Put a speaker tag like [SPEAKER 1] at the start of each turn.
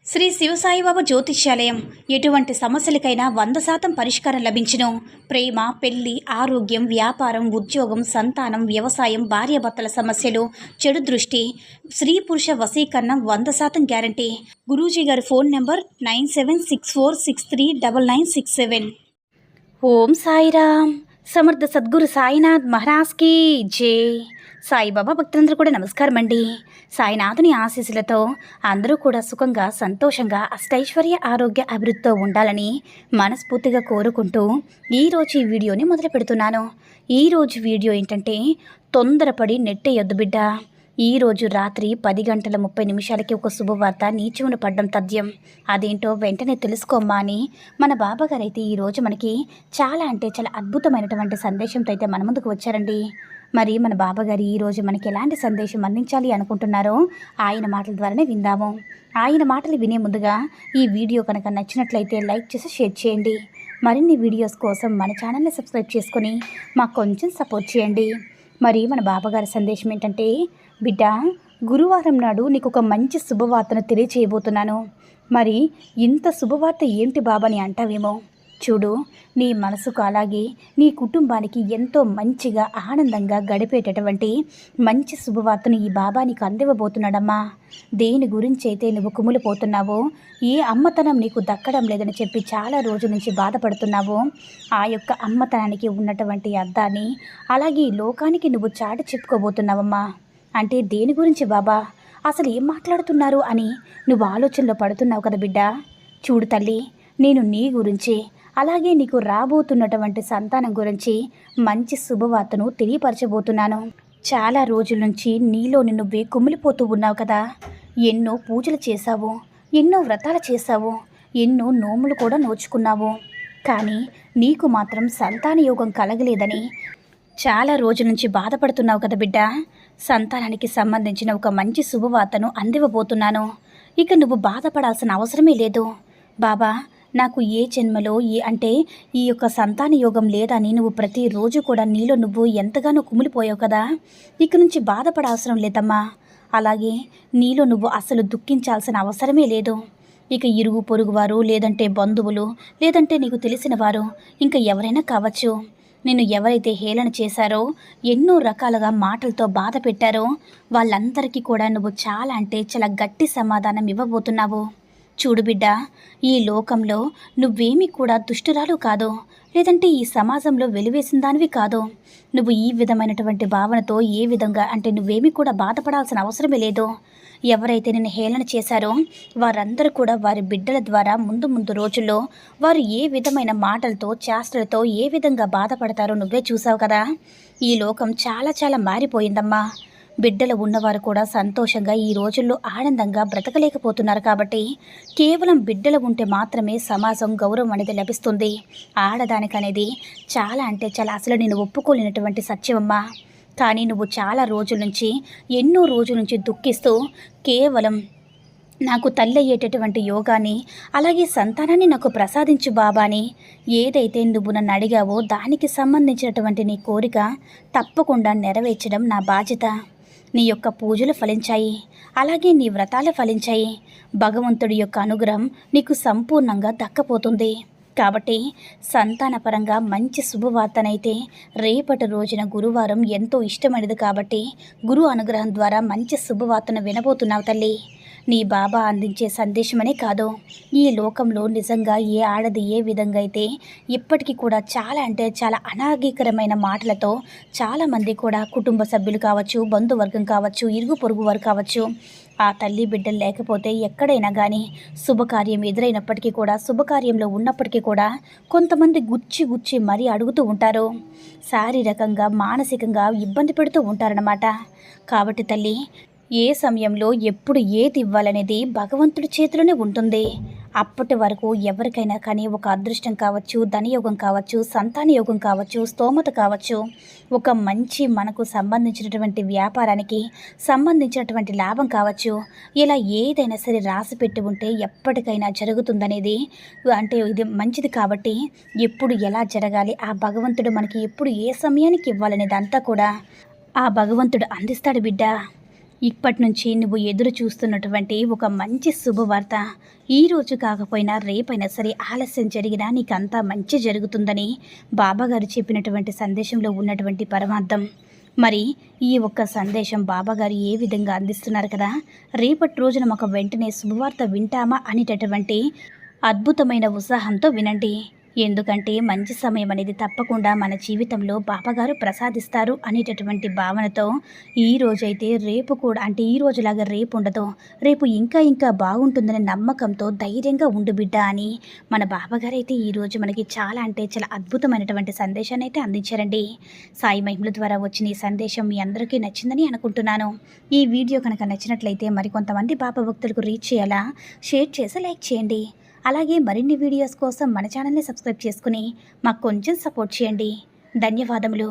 [SPEAKER 1] శ్రీ శివసాయిబాబా జ్యోతిష్యాలయం ఎటువంటి సమస్యలకైనా 100% పరిష్కారం లభించును. ప్రేమ, పెళ్లి, ఆరోగ్యం, వ్యాపారం, ఉద్యోగం, సంతానం, వ్యవసాయం, భార్యాభర్తల సమస్యలు, చెడు దృష్టి, స్త్రీ పురుష వశీకరణం 100% గ్యారంటీ. గురూజీ గారి ఫోన్ నెంబర్ 9764639967. ఓం సాయిరామ్. సమర్థ సద్గురు సాయినాథ్ మహారాజ్కి జై. సాయిబాబా భక్తులందరూ కూడా నమస్కారం అండి. సాయినాథుని ఆశీస్సులతో అందరూ కూడా సుఖంగా, సంతోషంగా, అష్టైశ్వర్య, ఆరోగ్య అభివృద్ధితో ఉండాలని మనస్ఫూర్తిగా కోరుకుంటూ ఈరోజు ఈ వీడియోని మొదలు పెడుతున్నాను. ఈరోజు వీడియో ఏంటంటే, తొందరపడి నెట్టేయొద్దు బిడ్డ. ఈరోజు రాత్రి 10:30 ఒక శుభవార్త నీ చెవున పడ్డం తథ్యం. అదేంటో వెంటనే తెలుసుకోమ్మా అని మన బాబాగారు అయితే ఈరోజు మనకి చాలా అద్భుతమైనటువంటి సందేశంతో అయితే మన ముందుకు వచ్చారండి. మరి మన బాబాగారు ఈరోజు మనకి ఎలాంటి సందేశం అందించాలి అనుకుంటున్నారో ఆయన మాటల ద్వారానే విందాము. ఆయన మాటలు వినే ముందుగా ఈ వీడియో కనుక నచ్చినట్లయితే లైక్ చేసి షేర్ చేయండి. మరిన్ని వీడియోస్ కోసం మన ఛానల్ని సబ్స్క్రైబ్ చేసుకొని మాకు కొంచెం సపోర్ట్ చేయండి. మరి మన బాబాగారి సందేశం ఏంటంటే, బిడ్డ, గురువారం నాడు నీకు ఒక మంచి శుభవార్తను తెలియచేయబోతున్నాను. మరి ఇంత శుభవార్త ఏంటి బాబాని అంటావేమో. చూడు, నీ మనసుకు అలాగే నీ కుటుంబానికి ఎంతో మంచిగా ఆనందంగా గడిపేటటువంటి మంచి శుభవార్తను ఈ బాబా నీకు అందివ్వబోతున్నాడమ్మా. దేని గురించి అయితే నువ్వు కుమిలిపోతున్నావో, ఏ అమ్మతనం నీకు దక్కడం లేదని చెప్పి చాలా రోజుల నుంచి బాధపడుతున్నావో, ఆ యొక్క అమ్మతనానికి ఉన్నటువంటి అర్థాన్ని అలాగే ఈ లోకానికి నువ్వు చాటి చెప్పుకోబోతున్నావమ్మా. అంటే దేని గురించి బాబా, అసలు ఏం మాట్లాడుతున్నారు అని నువ్వు ఆలోచనలో పడుతున్నావు కదా బిడ్డ. చూడు తల్లి, నేను నీ గురించి అలాగే నీకు రాబోతున్నటువంటి సంతానం గురించి మంచి శుభవార్తను తెలియపరచబోతున్నాను. చాలా రోజుల నుంచి నీలో నువ్వే కుమిలిపోతూ ఉన్నావు కదా. ఎన్నో పూజలు చేశావు, ఎన్నో వ్రతాలు చేశావు, ఎన్నో నోములు కూడా నోచుకున్నావు. కానీ నీకు మాత్రం సంతాన యోగం కలగలేదని చాలా రోజుల నుంచి బాధపడుతున్నావు కదా బిడ్డ. సంతానానికి సంబంధించిన ఒక మంచి శుభవార్తను అందివ్వబోతున్నాను. ఇక నువ్వు బాధపడాల్సిన అవసరమే లేదు. బాబా, నాకు ఏ జన్మలో ఈ యొక్క సంతాన యోగం లేదని నువ్వు ప్రతిరోజు కూడా నీలో నువ్వు ఎంతగానో కుమిలిపోయావు కదా. ఇక నుంచి బాధపడాల్సిన లేదమ్మా. అలాగే నీలో నువ్వు అసలు దుఃఖించాల్సిన అవసరమే లేదు. ఇక ఇరుగు పొరుగువారు, లేదంటే బంధువులు, లేదంటే నీకు తెలిసిన వారు, ఇంకా ఎవరైనా కావచ్చు, నిన్ను ఎవరైతే హేళన చేశారో, ఎన్నో రకాలుగా మాటలతో బాధ పెట్టారో, వాళ్ళందరికీ కూడా నువ్వు చాలా గట్టి సమాధానం ఇవ్వబోతున్నావు. చూడు బిడ్డ, ఈ లోకంలో నువ్వేమీ కూడా దుష్టురాలు కాదు, లేదంటే ఈ సమాజంలో వెలివేసిన దానివి కాదు. నువ్వు ఈ విధమైనటువంటి భావనతో ఏ విధంగా నువ్వేమీ కూడా బాధపడాల్సిన అవసరమే లేదు. ఎవరైతే నిన్ను హేళన చేశారో వారందరూ కూడా వారి బిడ్డల ద్వారా ముందు రోజుల్లో వారు ఏ విధమైన మాటలతో, చేష్టలతో ఏ విధంగా బాధపడతారో నువ్వే చూసావు కదా. ఈ లోకం చాలా మారిపోయిందమ్మా. బిడ్డలు ఉన్నవారు కూడా సంతోషంగా ఈ రోజుల్లో ఆనందంగా బ్రతకలేకపోతున్నారు. కాబట్టి కేవలం బిడ్డలు ఉంటే మాత్రమే సమాజం గౌరవం అనేది లభిస్తుంది. ఆడదానికనేది చాలా అసలు నేను ఒప్పుకోలేనటువంటి సత్యమమ్మా. కానీ నువ్వు చాలా రోజుల నుంచి, ఎన్నో రోజుల నుంచి దుఃఖిస్తూ కేవలం నాకు తల్లి అయ్యేటటువంటి యోగాన్ని, అలాగే సంతానాన్ని నాకు ప్రసాదించు బాబాని ఏదైతే నువ్వు నన్ను అడిగావో దానికి సంబంధించినటువంటి నీ కోరిక తప్పకుండా నెరవేర్చడం నా బాధ్యత. నీ యొక్క పూజలు ఫలించాయి, అలాగే నీ వ్రతాలు ఫలించాయి. భగవంతుడి యొక్క అనుగ్రహం నీకు సంపూర్ణంగా దక్కపోతుంది. కాబట్టి సంతానపరంగా మంచి శుభవార్తనైతే రేపటి రోజున గురువారం ఎంతో ఇష్టమైనది కాబట్టి గురు అనుగ్రహం ద్వారా మంచి శుభవార్తను వినబోతున్నావు తల్లి. నీ బాబా అందించే సందేశమనే కాదు, ఈ లోకంలో నిజంగా ఏ ఆడది ఏ విధంగా అయితే ఇప్పటికీ కూడా చాలా అనాగీకరమైన మాటలతో చాలామంది కూడా కుటుంబ సభ్యులు కావచ్చు, బంధువర్గం కావచ్చు, ఇరుగు పొరుగు వారు కావచ్చు, ఆ తల్లి బిడ్డలు లేకపోతే ఎక్కడైనా కానీ శుభకార్యం ఎదురైనప్పటికీ కూడా, శుభకార్యంలో ఉన్నప్పటికీ కూడా కొంతమంది గుచ్చి మరీ అడుగుతూ ఉంటారు. శారీరకంగా, మానసికంగా ఇబ్బంది పెడుతూ ఉంటారన్నమాట. కాబట్టి తల్లి, ఏ సమయంలో ఎప్పుడు ఏది ఇవ్వాలనేది భగవంతుడి చేతిలోనే ఉంటుంది. అప్పటి వరకు ఎవరికైనా కానీ ఒక అదృష్టం కావచ్చు, ధనయోగం కావచ్చు, సంతాన యోగం కావచ్చు, స్తోమత కావచ్చు, ఒక మంచి మనకు సంబంధించినటువంటి వ్యాపారానికి సంబంధించినటువంటి లాభం కావచ్చు, ఇలా ఏదైనా సరే రాసి పెట్టి ఉంటే ఎప్పటికైనా జరుగుతుందనేది ఇది మంచిది. కాబట్టి ఎప్పుడు ఎలా జరగాలి, ఆ భగవంతుడు మనకి ఎప్పుడు ఏ సమయానికి ఇవ్వాలనేది అంతా కూడా ఆ భగవంతుడు అందిస్తాడు బిడ్డ. ఇప్పటి నుంచి నువ్వు ఎదురు చూస్తున్నటువంటి ఒక మంచి శుభవార్త ఈరోజు కాకపోయినా రేపైనా సరే ఆలస్యం జరిగినా నీకంతా మంచి జరుగుతుందని బాబాగారు చెప్పినటువంటి సందేశంలో ఉన్నటువంటి పరమార్థం. మరి ఈ ఒక్క సందేశం బాబాగారు ఏ విధంగా అందిస్తున్నారు కదా, రేపటి రోజున ఒక వెంటనే శుభవార్త వింటామా అనేటటువంటి అద్భుతమైన ఉత్సాహంతో వినండి. ఎందుకంటే మంచి సమయం అనేది తప్పకుండా మన జీవితంలో బాబాగారు ప్రసాదిస్తారు అనేటటువంటి భావనతో ఈ రోజైతే రేపు కూడా అంటే ఈ రోజులాగా రేపు ఉండదు, రేపు ఇంకా ఇంకా బాగుంటుందనే నమ్మకంతో ధైర్యంగా ఉండు బిడ్డ అని మన బాబాగారు అయితే ఈరోజు మనకి చాలా అంటే చాలా అద్భుతమైనటువంటి సందేశాన్ని అయితే అందించారండి. సాయి మహిమల ద్వారా వచ్చిన ఈ సందేశం మీ అందరికీ నచ్చిందని అనుకుంటున్నాను. ఈ వీడియో కనుక నచ్చినట్లయితే మరికొంతమంది బాబా భక్తులకు రీచ్ చేయాలా షేర్ చేసి లైక్ చేయండి. అలాగే మరిన్ని వీడియోస్ కోసం మన ఛానల్ని సబ్స్క్రైబ్ చేసుకుని మాకు కొంచెం సపోర్ట్ చేయండి. ధన్యవాదములు.